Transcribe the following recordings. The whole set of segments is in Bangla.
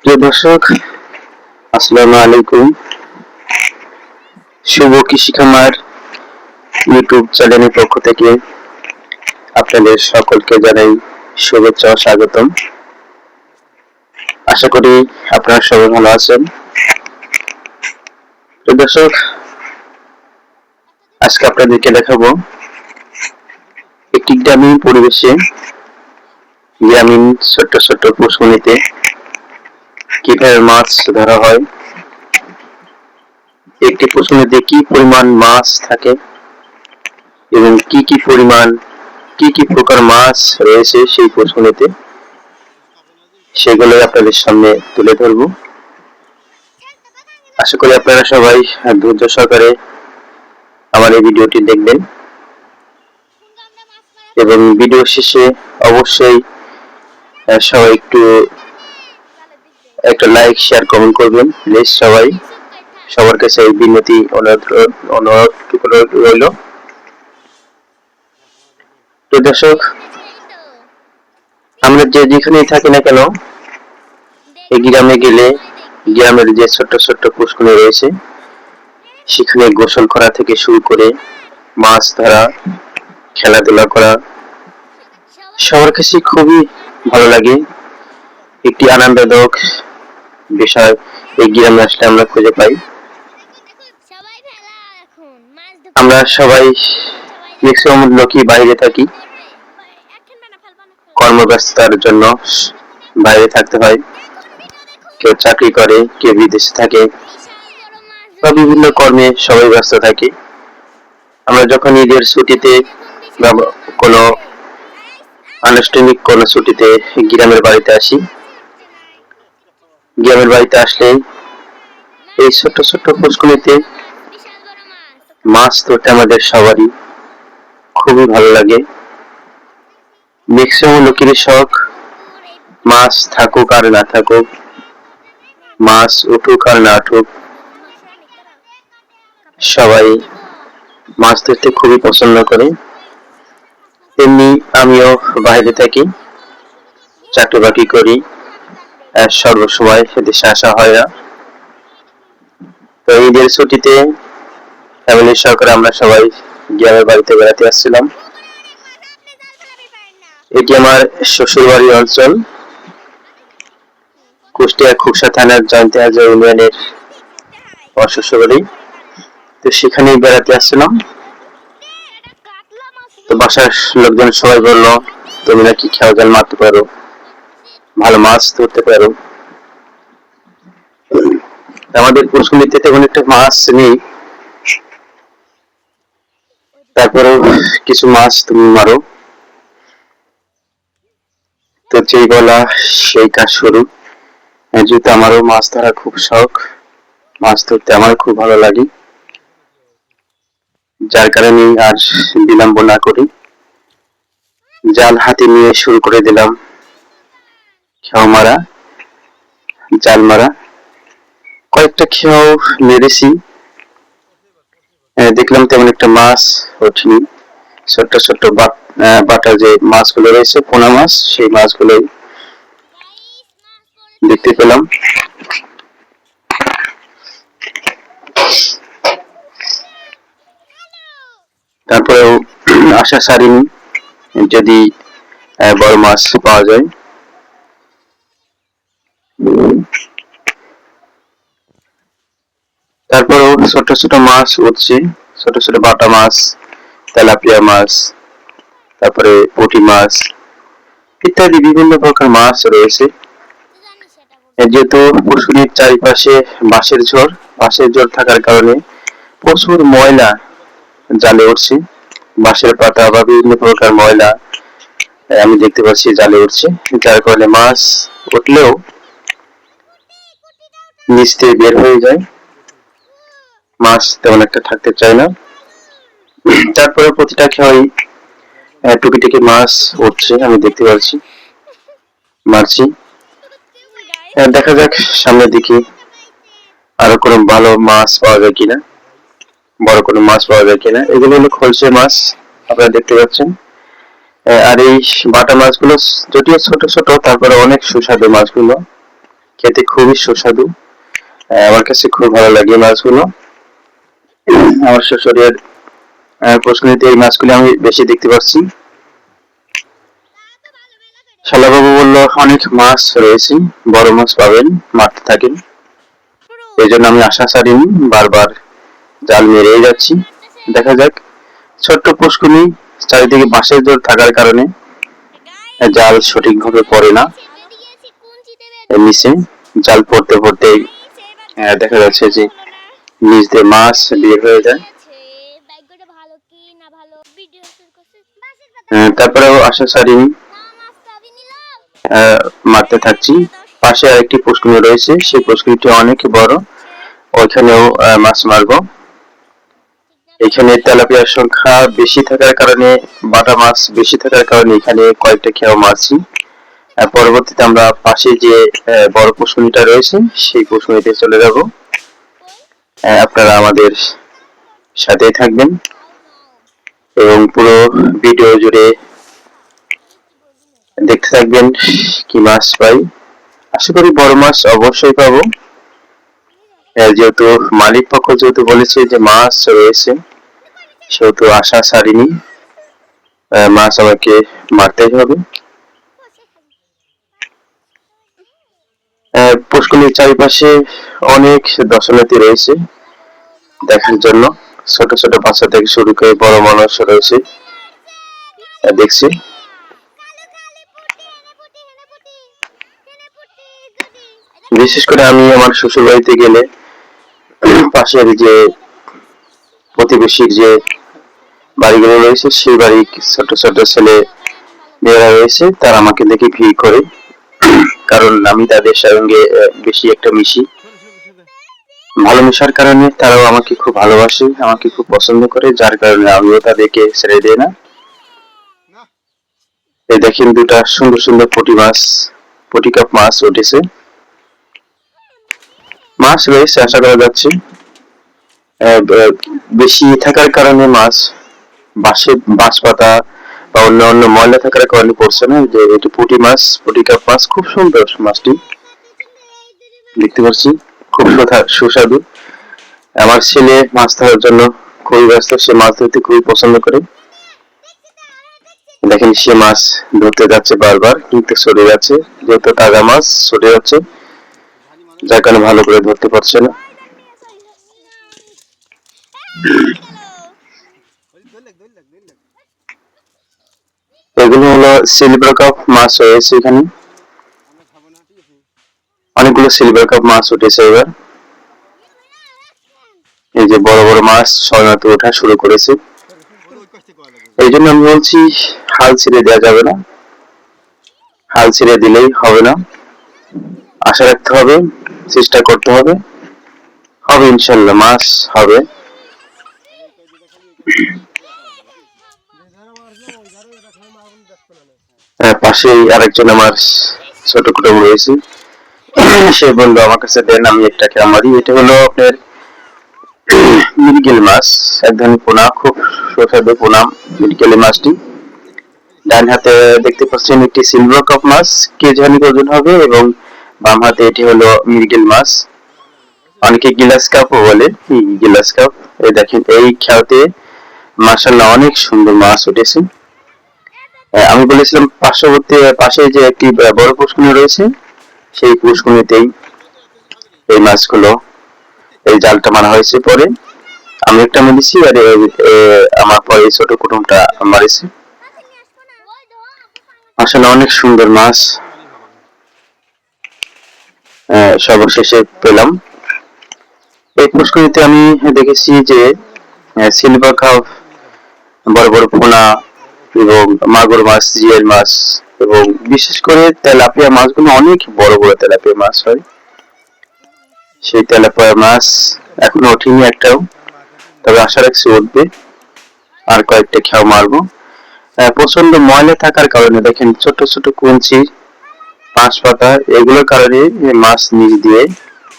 প্রিয় দর্শক, আসসালামু আলাইকুম। শুভ কৃষি খামার ইউটিউব চ্যানেলের পক্ষ থেকে আপনাদের সকলকে জানাই শুভেচ্ছা ও স্বাগতম। আশা করি আপনারা সবাই ভালো আছেন। প্রিয় দর্শক, আজকে আপনাদেরকে দেখাবো একটি গ্রামীণ পরিবেশে গ্রামীণ ছোট্ট ছোট্ট পুষ্করিণীতে কিভাবে মাছ ধরা হয়, একটি পুষ্করিণীতে কি পরিমাণ মাছ থাকে এবং কি কি প্রকার মাছ রয়েছে সেই পুষ্করিণীতে, সেগুলো আপনাদের সামনে তুলে ধরবো। আশা করি আপনারা সবাই ধৈর্য সহকারে আমার এই ভিডিওটি দেখবেন এবং ভিডিও শেষে অবশ্যই সবাই একটা লাইক শেয়ার কমেন্ট করবেন। প্লিজ সবার কাছে এই বিনতি অনুরোধ রইল। তো দর্শক, আমরা যেখানেই থাকি না কেন, এই গ্রামে গেলে গ্রামের যে ছোট্ট ছোট্ট পুষ্করিণী রয়েছে সেখানে গোসল করা থেকে শুরু করে মাছ ধরা, খেলাধুলা করা সবার কাছে খুবই ভালো লাগে। একটি আনন্দদায়ক বিষয় এই গ্রামে আসলে আমরা খুঁজে পাই। আমরা সবাই ম্যাক্সিমাম লোকই বাইরে থাকি, কর্মব্যস্ততার জন্য বাইরে থাকতে হয়। কেউ চাকরি করে, কেউ বিদেশে থাকে বা বিভিন্ন কর্মে সবাই ব্যস্ত থাকে। আমরা যখন ঈদের ছুটিতে বা কোনো আনুষ্ঠানিক কোনো ছুটিতে গ্রামের বাড়িতে আসি, গ্রামের বাড়িতে আসলে এই ছোট্ট ছোট্ট পুষ্করিণীতে মাছ ধরতে আমাদের সবারই খুবই ভালো লাগে। ম্যাক্সিমাম লোকেরই শখ মাছ থাকুক আর না থাকুক, মাছ উঠুক আর না উঠুক, সবাই মাছ ধরতে খুবই পছন্দ করে। তেমনি আমিও বাইরে থাকি, চাকরি বাকরি করি, সর্বসময় দেশে আসা হয় না। তো ঈদের ছুটিতে ফ্যামিলির সহকারে আমরা সবাই গ্রামের বাড়িতে বেড়াতে আসছিলাম। এটি আমার শ্বশুর বাড়ির অঞ্চল, কুষ্টিয়া খুকসা থানার জয়ন্তী হাজরা ইউনিয়নের শ্বশুর বাড়ি। তো সেখানেই বেড়াতে আসছিলাম। তো বাসার লোকজন সবাই বললো, তুমি নাকি খেয়া জাল মারতে পারো, ভালো মাছ ধরতে পারো। আমাদের পুষ্করিণীতে তেমন একটা মাছ নেই, তারপরেও কিছু মাছ তুমি মারো। তো যেই বলা সেই কাজ শুরু। যেহেতু আমারও মাছ ধরা খুব শখ, মাছ ধরতে আমার খুব ভালো লাগে, যার কারণে আর বিলম্ব না করি জাল হাতে নিয়ে শুরু করে দিলাম খেয়া মারা, জাল মারা। কয়েকটা খেয়াও মেরেছি, দেখলাম তেমন একটা মাছ ওঠেনি। ছোট্ট ছোট্ট বাটা যে মাছগুলো রয়েছে, পোনা মাছ, সেই মাছগুলো দেখতে পেলাম। তারপরেও আশা ছাড়িনি, যদি বড় মাছ পাওয়া যায়। তারপরেও ছোট ছোট মাছ উঠছে, ছোট ছোট বাটা মাছ, তেলাপিয়া মাছ, তারপরে পুঁটি মাছ ইত্যাদি বিভিন্ন প্রকার মাছ রয়েছে। যেহেতু পুষ্করিণীর চারিপাশে বাঁশের ঝোড় থাকার কারণে প্রচুর ময়লা জালে উঠছে। বাঁশের পাতা বা বিভিন্ন প্রকার ময়লা আমি দেখতে পাচ্ছি জালে উঠছে, যার কারণে মাছ উঠলেও নিচ থেকে বের হয়ে যায়, মাছ তেমন একটা থাকতে চায় না। তারপরে প্রতিটা খেয়াই টুকিটাকি মাছ উঠছে, আমি দেখতে পাচ্ছি, মারছি। দেখা যাক সামনের দিকে আরো কোনো ভালো মাছ পাওয়া যায় কিনা, বড় কোনো মাছ পাওয়া যায় কিনা। এগুলো হলো খলসে মাছ, আপনারা দেখতে পাচ্ছেন। আর এই বাটা মাছগুলো যদিও ছোট ছোট, তারপরে অনেক সুস্বাদু মাছগুলো, খেতে খুবই সুস্বাদু। আমার কাছে খুব ভালো লাগে এই মাছগুলো। আমার শ্বশুরের পুষ্করিণীতে এই মাছগুলো আমি বেশি দেখতে পাচ্ছি। শালাবাবু বলল অনেক মাছ রয়েছে, বড় মাছ পাবেন, মারতে থাকেন। এই জন্য আমি আশা ছাড়িনি, বারবার জাল মেরেই যাচ্ছি। দেখা যাক। ছোট্ট পুষ্করিণী, চারিদিকে বাঁশের জোর থাকার কারণে জাল সঠিকভাবে পড়ে না নিচে। জাল পড়তে পড়তেই দেখা যাচ্ছে যে নিচ দিয়ে মাছ বের হয়ে যায়। তারপরেও আশা ছাড়িনি, মারতে থাকছি। পাশে আরেকটি পুষ্করিণী রয়েছে, সেই পুষ্করিণীটি অনেক বড়, ওইখানেও মাছ মারবো। এখানে তেলাপিয়ার সংখ্যা বেশি থাকার কারণে, বাটা মাছ বেশি থাকার কারণে এখানে কয়েকটা খেয়াও মারছি। পরবর্তীতে আমরা পাশে যে বড় পুষ্করিণীটা রয়েছে সেই পুষ্করিণীতে চলে যাব। আপনারা আমাদের সাথেই থাকবেন এবং পুরো ভিডিও জুড়ে দেখতে থাকবেন কি মাছ পাই। আশা করি বড় মাছ অবশ্যই পাবো, যেহেতু মালিক পক্ষ যেহেতু বলেছে যে মাছ রয়েছে, সেহেতু আশা ছাড়িনি, মাছ আমাকে মারতেই হবে। পুষ্করিণীর চারিপাশে অনেক দর্শনার্থী রয়েছে দেখার জন্য। ছোট ছোট বাচ্চা থেকে শুরু করে বড় মানুষ রয়েছে দেখছি। বিশেষ করে আমি আমার শ্বশুর বাড়িতে গেলে পাশের যে প্রতিবেশীর যে বাড়িগুলো রয়েছে সেই বাড়ির ছোট ছোট ছেলে মেয়েরা রয়েছে, তারা আমাকে দেখে ভিড় করে, কারণ আমি তাদের সঙ্গে বেশি একটা মিশি। ভালো মেশার কারণে তারাও আমাকে খুব ভালোবাসে, আমাকে খুব পছন্দ করে, যার কারণে আমিও তাদেরকে ছেড়ে দিই না। এই দেখেন দুটা সুন্দর সুন্দর পুঁটি মাছ, পুঁটি কাপ মাছ উঠেছে। মাছ রয়েছে আশা করা যাচ্ছে, বেশি থাকার কারণে মাছ বাঁশ পাতা বা অন্য অন্য ময়লা থাকার কারণে পড়ছে না। যে এটি পুঁটি মাছ, পুঁটি কাপ মাছ, খুব সুন্দর মাছটি দেখতে পাচ্ছি, খুব সুস্বাদু। আমার ছেলে মাছ ধরার জন্য খুবই ব্যস্ত, সে মাছ ধরতে খুবই পছন্দ করে। দেখেন সে মাছ ধরতে যাচ্ছে বারবার, কিন্তু সরে যাচ্ছে, যেহেতু তাজা মাছ সরে যাচ্ছে, যার কারণে ভালো করে ধরতে পারছে না। এগুলো হলো সিলভার কাপ মাছ রয়েছে এখানে, অনেকগুলো সিলভার কাপ মাছ উঠেছে এবার। এই যে বড় বড় মাছ শরণার্থী ওঠা শুরু করেছে। এই জন্য আমি বলছি হাল ছেড়ে দেওয়া যাবে না, হাল ছেড়ে দিলেই হবে না, আশা রাখতে হবে, চেষ্টা করতে হবে, হবে ইনশাল্লাহ, মাছ হবে। পাশেই আরেকজন আমার ছোট কুটুম রয়েছে, সে বললো আমার কাছে দেন, আমি একটাকে আমারই। এটা হলো আপনার মৃগেল মাছ, এক ধরনের পোনা, খুব সুস্বাদু পোনা মৃগেল মাছটি। ডান হাতে দেখতে পাচ্ছেন একটি সিলভার কাপ মাছ, কেজি ওজন হবে, এবং বাম হাতে এটি হলো মৃগেল মাছ, অনেকে গিলাস কাপও বলে, গিলাস কাপ। এই দেখেন এই খেয়াতে মাশাআল্লাহ অনেক সুন্দর মাছ উঠেছে। আমি বলেছিলাম পার্শ্ববর্তী পাশে যে একটি বড় পুষ্করিণী রয়েছে, সেই পুষ্করিণীতেই এই মাছগুলো, এই জালটা মারা হয়েছে। পরে আমি একটা মেরেছি, আর আমার পরে ছোট কুটুমটা মারেছে। আসলে অনেক সুন্দর মাছ সর্বশেষে পেলাম। এই পুষ্করিণীতে আমি দেখেছি যে সিলভার কাপ, বড় বড় পোনা, এবং মাগুর মাছ, জিয়াল মাছ, এবং বিশেষ করে তেলাপিয়া মাছগুলো অনেক বড় বড় তেলাপিয়া মাছ হয়। সেই তেলাপিয়া মাছ এখনো ওঠেনি একটাও, তবে আশা রাখছি উঠবে, আর কয়েকটা খেয়াও মারবো। প্রচন্ড ময়লা থাকার কারণে দেখেন ছোট ছোট কুঞ্চি, বাঁশ পাতা, এগুলোর কারণে মাছ নিচ দিয়ে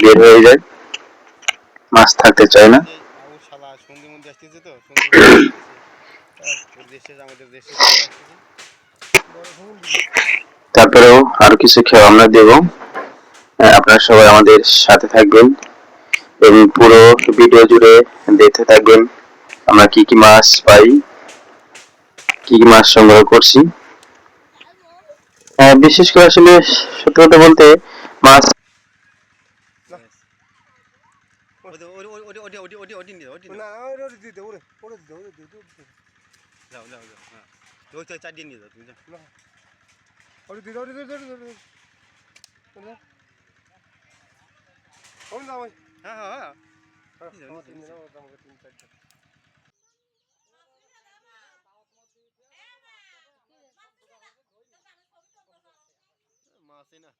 বের হয়ে যায়, মাছ থাকতে চায় না। তারপরেও আরো কিছু খেয়া আমরা দেব। আপনারা সবাই আমাদের সাথে থাকবেন এবং পুরো ভিডিও জুড়ে দেখতে থাকবেন আমরা কি কি মাছ পাই, কি কি মাছ সংগ্রহ করছি। বিশেষ করে আসলে সত্যি কথা বলতে মাছ মাছই না